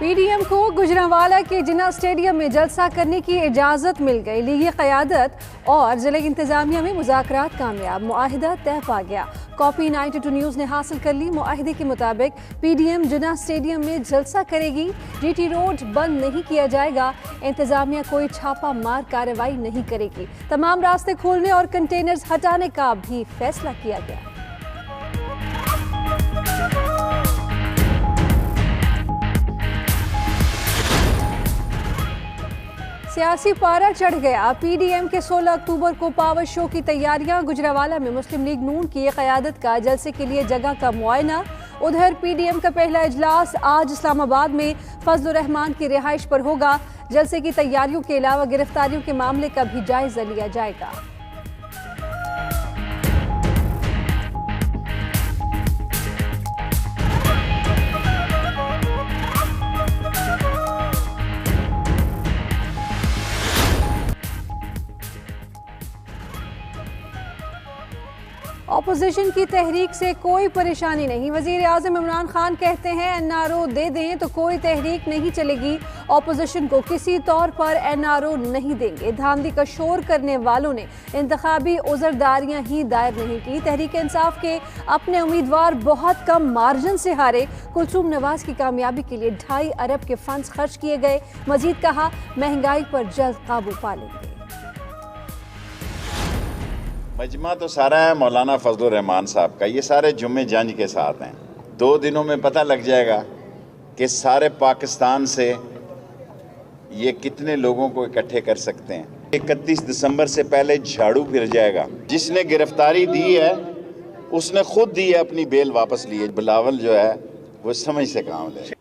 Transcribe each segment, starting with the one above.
PDM को गुजरांवाला के जिन्ना stadium में जलसा करने की इजाज़त मिल गई। लीगी क़यादत और ज़िले इंतज़ामिया में मुज़ाकरात कामयाब, मुआहिदा तय पा गया। कॉपी 92 न्यूज़ ने हासिल कर ली। मुआहिदे के मुताबिक पीडीएम जिन्ना स्टेडियम में जलसा करेगी। जीटी रोड बंद नहीं किया जाएगा। इंतज़ामिया कोई छापा मार कार्रवाई नहीं करेगी। तमाम रास्ते खोलने और कंटेनर्स हटाने का भी फैसला किया गया। सियासी पारा चढ़ गया। पीडीएम के 16 अक्टूबर को पावर शो की तैयारियां। गुजरांवाला में मुस्लिम लीग नून की क़यादत का जलसे के लिए जगह का मुआयना। उधर पीडीएम का पहला इजलास आज इस्लामाबाद में फजलुर रहमान की रिहाइश पर होगा। जलसे की तैयारियों के अलावा गिरफ्तारियों के मामले का भी जायजा लिया जाएगा। ऑपोजिशन की तहरीक से कोई परेशानी नहीं। वजीर आज़म इमरान खान कहते हैं एनआरओ दे दें तो कोई तहरीक नहीं चलेगी। ऑपोजिशन को किसी तौर पर एनआरओ नहीं देंगे। धांधली का शोर करने वालों ने इंतखाबी उज़रदारियां ही दायर नहीं की। तहरीक इंसाफ के अपने उम्मीदवार बहुत कम मार्जिन से हारे। कुलसूम नवाज की कामयाबी के लिए 2.5 अरब के फंड्स खर्च किए गए। मजीद कहा महंगाई पर जल्द काबू पा लेंगे। मजमा तो सारा है मौलाना फजलुर रहमान साहब का। ये सारे जुम्मे जंज के साथ हैं। 2 दिनों में पता लग जाएगा कि सारे पाकिस्तान से ये कितने लोगों को इकट्ठे कर सकते हैं। 31 दिसंबर से पहले झाड़ू फिर जाएगा। जिसने गिरफ्तारी दी है उसने खुद दी है, अपनी बेल वापस ली है। बिलावल जो है वो समझ से काम ले।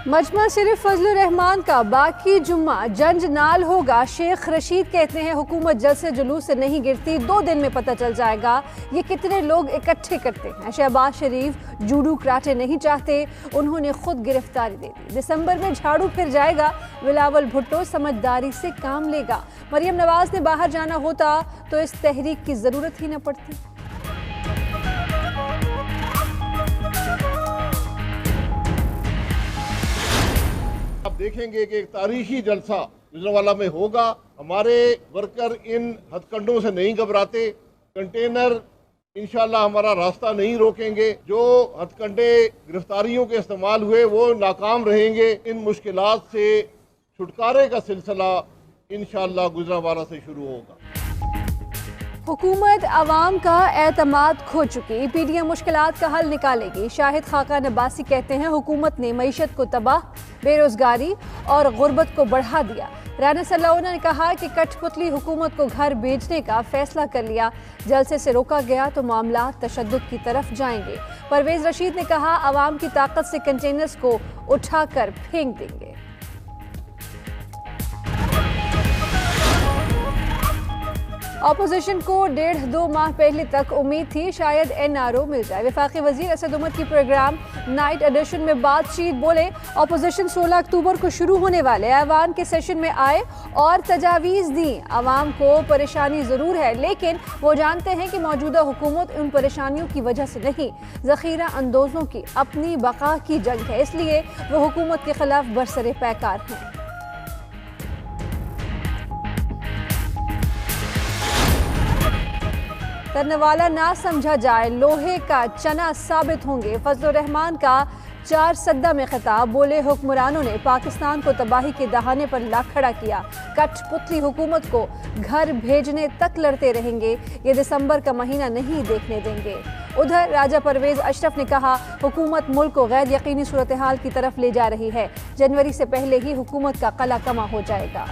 मजमा सिर्फ फजलुर रहमान का, बाकी जुम्मा जंज नाल होगा। शेख रशीद कहते हैं हुकूमत जल्द से जुलूस से नहीं गिरती। 2 दिन में पता चल जाएगा ये कितने लोग इकट्ठे करते हैं। शहबाज शरीफ जूडू कराटे नहीं चाहते, उन्होंने खुद गिरफ्तारी दे दी। दिसंबर में झाड़ू फिर जाएगा। बिलावल भुट्टो समझदारी से काम लेगा। मरियम नवाज ने बाहर जाना होता तो इस तहरीक की जरूरत ही न पड़ती। आप देखेंगे कि एक तारीखी जलसा गुजरांवाला में होगा। हमारे वर्कर इन हथकंडों से नहीं घबराते। कंटेनर इंशाल्लाह हमारा रास्ता नहीं रोकेंगे। जो हथकंडे गिरफ्तारियों के इस्तेमाल हुए वो नाकाम रहेंगे। इन मुश्किलात से छुटकारे का सिलसिला इंशाल्लाह गुजरांवाला से शुरू होगा। हुकूमत अवाम का एतमाद खो चुकी। पीडीएम मुश्किलात का हल निकालेगी। शाहिद खाका नब्बासी कहते हैं हुकूमत ने मईशत को तबाह, बेरोजगारी और गुर्बत को बढ़ा दिया। राना सल्लौना ने कहा कि कठपुतली हुकूमत को घर भेजने का फैसला कर लिया। जलसे से रोका गया तो मामला तशद्दुद की तरफ जाएंगे। परवेज रशीद ने कहा अवाम की ताकत से कंटेनर्स को उठाकर फेंक देंगे। ऑपोजिशन को 1.5-2 माह पहले तक उम्मीद थी शायद एनआरओ मिल जाए। वफाकी वजीर असद उमर की प्रोग्राम नाइट एडिशन में बातचीत बोले ऑपोजिशन 16 अक्टूबर को शुरू होने वाले ऐवान के सेशन में आए और तजावीज़ दी। आवाम को परेशानी ज़रूर है लेकिन वो जानते हैं कि मौजूदा हुकूमत उन परेशानियों की वजह से नहीं, ज़ख़ीरा अंदोज़ों की अपनी बका की जंग है, इसलिए वो हुकूमत के खिलाफ बरसरे पैकार हैं। करने वाला ना समझा जाए, लोहे का चना साबित होंगे। फजलुर रहमान का 4 सद्दा में खिताब। बोले हुक्मरानों ने पाकिस्तान को तबाही के दहाने पर ला खड़ा किया। कठपुतली हुकूमत को घर भेजने तक लड़ते रहेंगे। ये दिसंबर का महीना नहीं देखने देंगे। उधर राजा परवेज अशरफ ने कहा हुकूमत मुल्क को गैर यकीनी सूरत हाल की तरफ ले जा रही है। जनवरी से पहले ही हुकूमत का कला कमा हो जाएगा।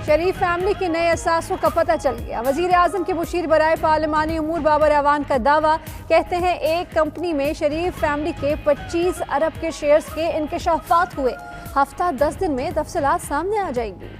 शरीफ फैमिली के नए असासों का पता चल गया। वजीर आजम के मुशीर बराए पार्लिमानी उमूर बाबर अवान का दावा। कहते हैं एक कंपनी में शरीफ फैमिली के 25 अरब के शेयर्स के इंकशाफात हुए। हफ्ता 10 दिन में तफसीलात सामने आ जाएंगी।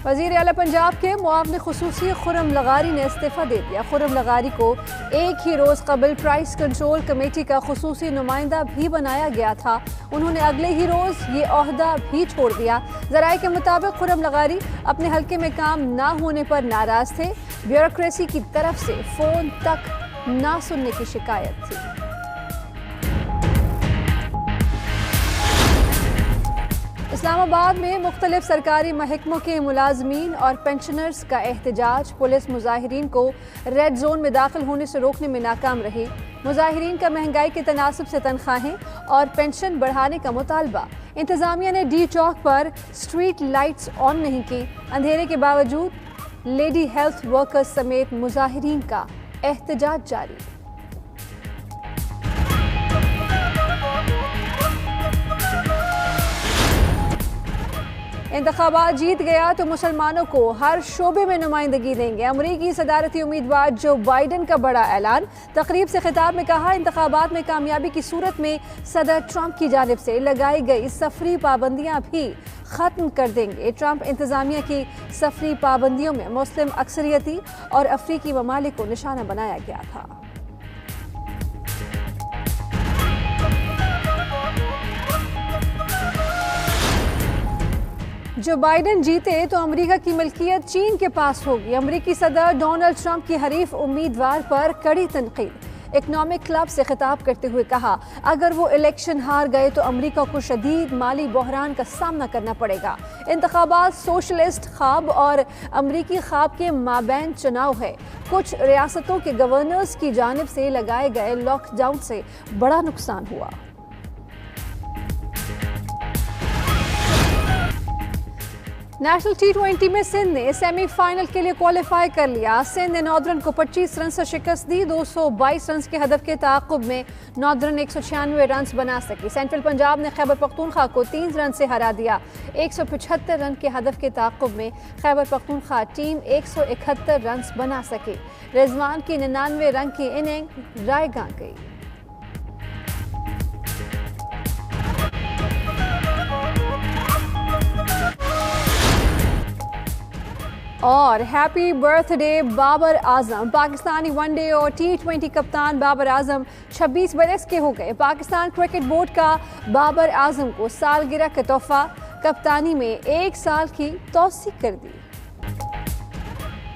वज़ीर आला पंजाब के मुआविन खुसूसी खुर्रम लगारी ने इस्तीफ़ा दे दिया। खुर्रम लगारी को एक ही रोज़ कबल प्राइस कंट्रोल कमेटी का खुसूसी नुमाइंदा भी बनाया गया था। उन्होंने अगले ही रोज़ ये ओहदा भी छोड़ दिया। ज़राए के मुताबिक खुर्रम लगारी अपने हल्के में काम ना होने पर नाराज़ थे। ब्यूरोक्रेसी की तरफ से फ़ोन तक ना सुनने की शिकायत थी। इस्लामाबाद में मुख्तलिफ सरकारी महकमों के मुलाजमीन और पेंशनर्स का एहतजाज। पुलिस मुजाहिरीन को रेड जोन में दाखिल होने से रोकने में नाकाम रही। मुजाहिरीन का महंगाई के तनासब से तनख्वाहें और पेंशन बढ़ाने का मुतालबा। इंतजामिया ने डी चौक पर स्ट्रीट लाइट्स ऑन नहीं की। अंधेरे के बावजूद लेडी हेल्थ वर्कर्स समेत मुजाहिरीन का एहतजाज जारी। इंतखाबात जीत गया तो मुसलमानों को हर शोबे में नुमाइंदगी देंगे। अमरीकी सदारती उम्मीदवार जो बाइडन का बड़ा ऐलान। तकरीब से खिताब में कहा, इंतखाबात में कामयाबी की सूरत में सदर ट्रंप की जानिब से लगाई गई सफरी पाबंदियां भी ख़त्म कर देंगे। ट्रंप इंतजामिया की सफरी पाबंदियों में मुस्लिम अक्सरियती और अफ्रीकी ममालिक को निशाना बनाया गया था। जो बाइडन जीते तो अमेरिका की मिल्कियत चीन के पास होगी। अमेरिकी सदर डोनाल्ड ट्रंप की हरीफ उम्मीदवार पर कड़ी तनकीद। इकनॉमिक क्लब से खिताब करते हुए कहा, अगर वो इलेक्शन हार गए तो अमेरिका को शदीद माली बहरान का सामना करना पड़ेगा। इंतखाबात सोशलिस्ट ख्वाब और अमेरिकी ख्वाब के माबैन चुनाव है। कुछ रियासतों के गवर्नर्स की जानिब से लगाए गए लॉकडाउन से बड़ा नुकसान हुआ। नेशनल T20 में सिंध ने सेमीफाइनल के लिए क्वालिफाई कर लिया। सिंध ने नॉर्दर्न को 25 रन से शिकस्त दी। 222 रन के हदफ के ताक़ुब में नॉर्दर्न 196 रन बना सकी। सेंट्रल पंजाब ने खैबर पख्तूनख्वा को 3 रन से हरा दिया। 175 रन के हदफ के ताक़ुब में खैबर पख्तूनख्वा टीम 171 रन बना सकी। रिजवान की 99 रन की इनिंग रायगां गई। और happy birthday Babar Azam. Pakistani one day और T20 कप्तान बाबर आजम 26 बरस के हो गए। पाकिस्तान क्रिकेट बोर्ड का बाबर आजम को सालगिरह का तोहफा, कप्तानी में 1 साल की तौसीक कर दी।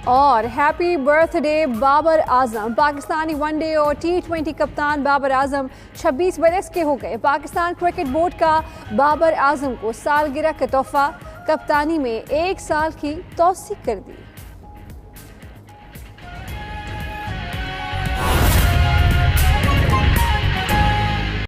और happy birthday Babar Azam. Pakistani one day और T20 कप्तान बाबर आजम 26 बरस के हो गए। पाकिस्तान क्रिकेट बोर्ड का बाबर आजम को सालगिरह का तोहफा, कप्तानी में 1 साल की तौसीक कर दी।